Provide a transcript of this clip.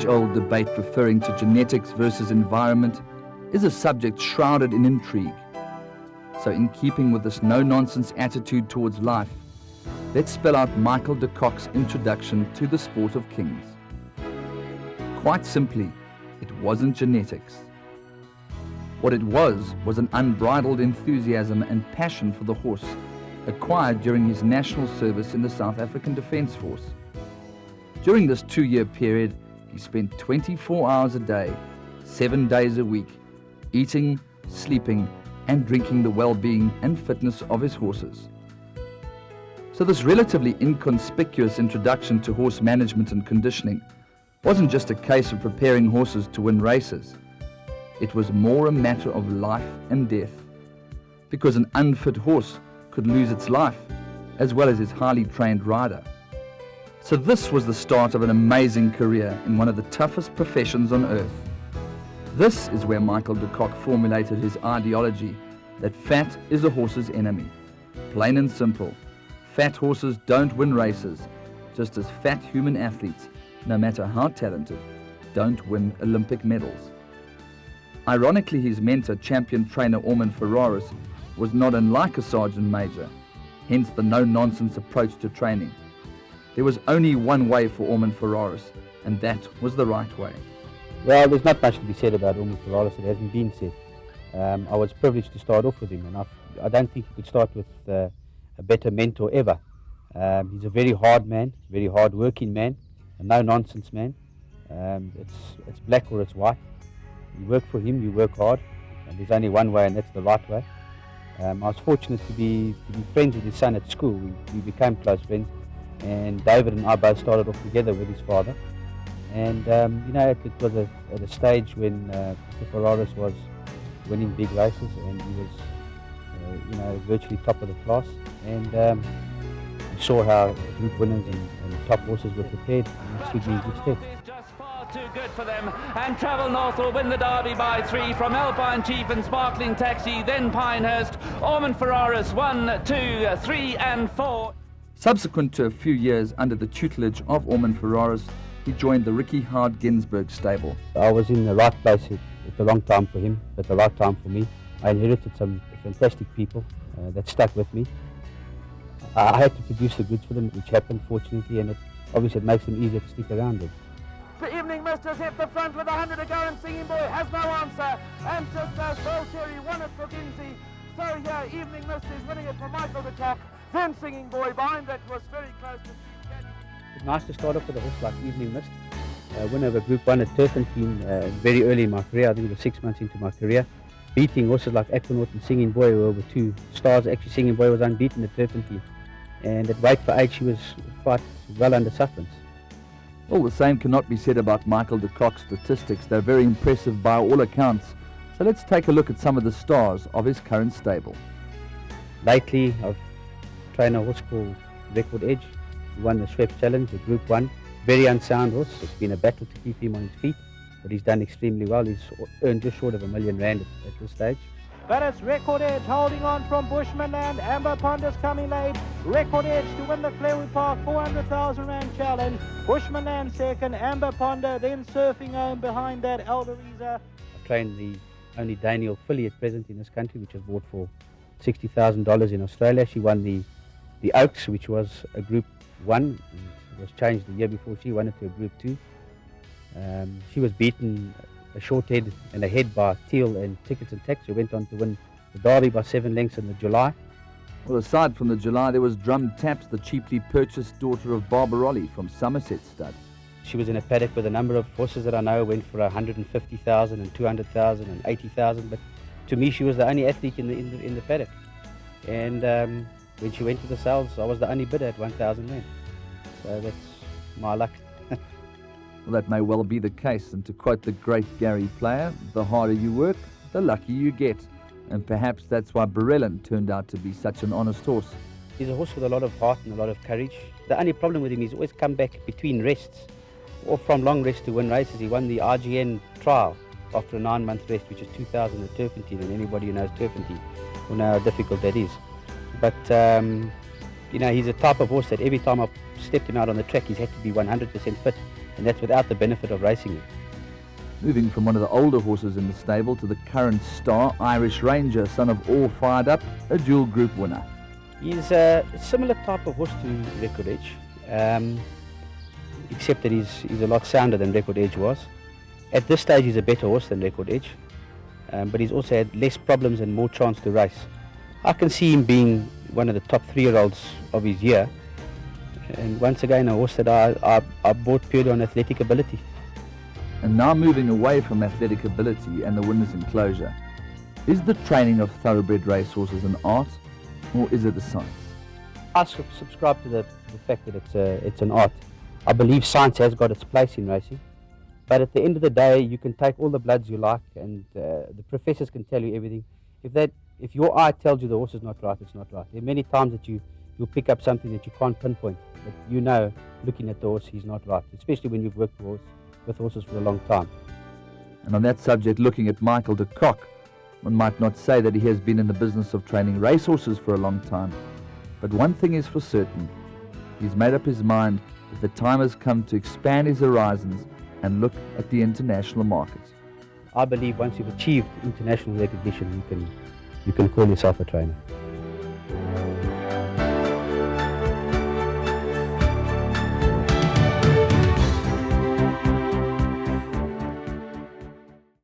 age-old debate referring to genetics versus environment is a subject shrouded in intrigue. So in keeping with this no-nonsense attitude towards life, let's spell out Michael de Kock's introduction to the sport of kings. Quite simply, it wasn't genetics. What it was an unbridled enthusiasm and passion for the horse acquired during his national service in the South African Defence Force. During this 2-year period, he spent 24 hours a day, 7 days a week, eating, sleeping, and drinking the well-being and fitness of his horses. So this relatively inconspicuous introduction to horse management and conditioning wasn't just a case of preparing horses to win races. It was more a matter of life and death, because an unfit horse could lose its life, as well as his highly trained rider. So this was the start of an amazing career in one of the toughest professions on earth. This is where Michael de Kock formulated his ideology that fat is a horse's enemy. Plain and simple, fat horses don't win races, just as fat human athletes, no matter how talented, don't win Olympic medals. Ironically, his mentor, champion trainer Orman Ferraris, was not unlike a sergeant major, hence the no-nonsense approach to training. There was only one way for Orman Ferraris, and that was the right way. Well, there's not much to be said about Orman Ferraris. It hasn't been said. I was privileged to start off with him, and I don't think you could start with a better mentor ever. He's a very hard man, very hard-working man, a no-nonsense man. It's black or it's white. You work for him, you work hard, and there's only one way, and that's the right way. I was fortunate to be friends with his son at school. We became close friends, and David and I both started off together with his father. And it was at a stage when Ferraris was winning big races, and he was virtually top of the class. And we saw how group winners and top horses were prepared, and it stood me in good stead. Too good for them, and Travel North will win the Derby by 3 from Alpine Chief and Sparkling Taxi, then Pinehurst. Orman Ferraris 1, 2, 3 and 4. Subsequent to a few years under the tutelage of Orman Ferraris, he joined the Ricky Howard Ginsberg stable. I was in the right place at the wrong time for him, at the right time for me. I inherited some fantastic people that stuck with me. I had to produce the goods for them, which happened fortunately, and it makes them easier to stick around with. The Evening Mist is hit the front with 100 to go, and Singing Boy has no answer, and just as Pearl Cherry won it for Ginsey, so here Evening Mist is winning it for Michael de Kock, then Singing Boy behind that was very close to Steve Canning. It's nice to start off with a horse like Evening Mist, win over Group 1 at Turpentine very early in my career. I think it was 6 months into my career, beating horses like Aquanaut and Singing Boy, who were 2 stars. Actually, Singing Boy was unbeaten at Turpentine, and at weight for 8 she was quite well under sufferance. All the same cannot be said about Michael de Kock's statistics. They're very impressive by all accounts. So let's take a look at some of the stars of his current stable. Lately, I've trained a horse called Record Edge. He won the Schweppes Challenge at Group 1. Very unsound horse. It's been a battle to keep him on his feet, but he's done extremely well. He's earned just short of R1 million at this stage. But it's Record Edge holding on from Bushmanland. Amber Ponder's coming late. Record Edge to win the Clearwood Park 400,000 Rand Challenge. Bushmanland second, Amber Ponder, then Surfing Home behind that, Eldoriza. I've trained the only Daniel filly at present in this country, which was bought for $60,000 in Australia. She won the Oaks, which was a Group 1. It was changed the year before. She won it to a Group 2. She was beaten a short head and a head by Teal and Tickets and Tax, who went on to win the Derby by 7 lengths in the July. Well, aside from the July, there was Drum Taps, the cheaply purchased daughter of Barbarolli from Somerset Stud. She was in a paddock with a number of horses that I know went for 150,000 and 200,000 and 80,000, but to me she was the only athlete in the paddock. And when she went to the sales, I was the only bidder at 1,000 Rand. So that's my luck. Well, that may well be the case, and to quote the great Gary Player, the harder you work, the luckier you get. And perhaps that's why Barellin turned out to be such an honest horse. He's a horse with a lot of heart and a lot of courage. The only problem with him is he's always come back between rests, or from long rest to win races. He won the RGN trial after a 9-month rest, which is 2000 at Turpentine, and anybody who knows Turpentine will know how difficult that is. But, he's a type of horse that every time I've stepped him out on the track, he's had to be 100% fit. and that's without the benefit of racing him. Moving from one of the older horses in the stable to the current star, Irish Ranger, son of All Fired Up, a dual group winner. He's a similar type of horse to Record Edge, except that he's a lot sounder than Record Edge was. At this stage he's a better horse than Record Edge, but he's also had less problems and more chance to race. I can see him being one of the top 3-year-olds of his year, and once again a horse that I bought purely on athletic ability. And now moving away from athletic ability and the winner's enclosure, is the training of thoroughbred racehorses an art, or is it a science? I subscribe to the fact that it's an art. I believe science has got its place in racing, but at the end of the day you can take all the bloods you like, and the professors can tell you everything. If your eye tells you the horse is not right, it's not right. There are many times that you'll pick up something that you can't pinpoint, but you know, looking at the horse, he's not right, especially when you've worked with horses for a long time. And on that subject, looking at Michael de Kock, one might not say that he has been in the business of training racehorses for a long time, but one thing is for certain, he's made up his mind that the time has come to expand his horizons and look at the international markets. I believe once you've achieved international recognition, you can call yourself a trainer.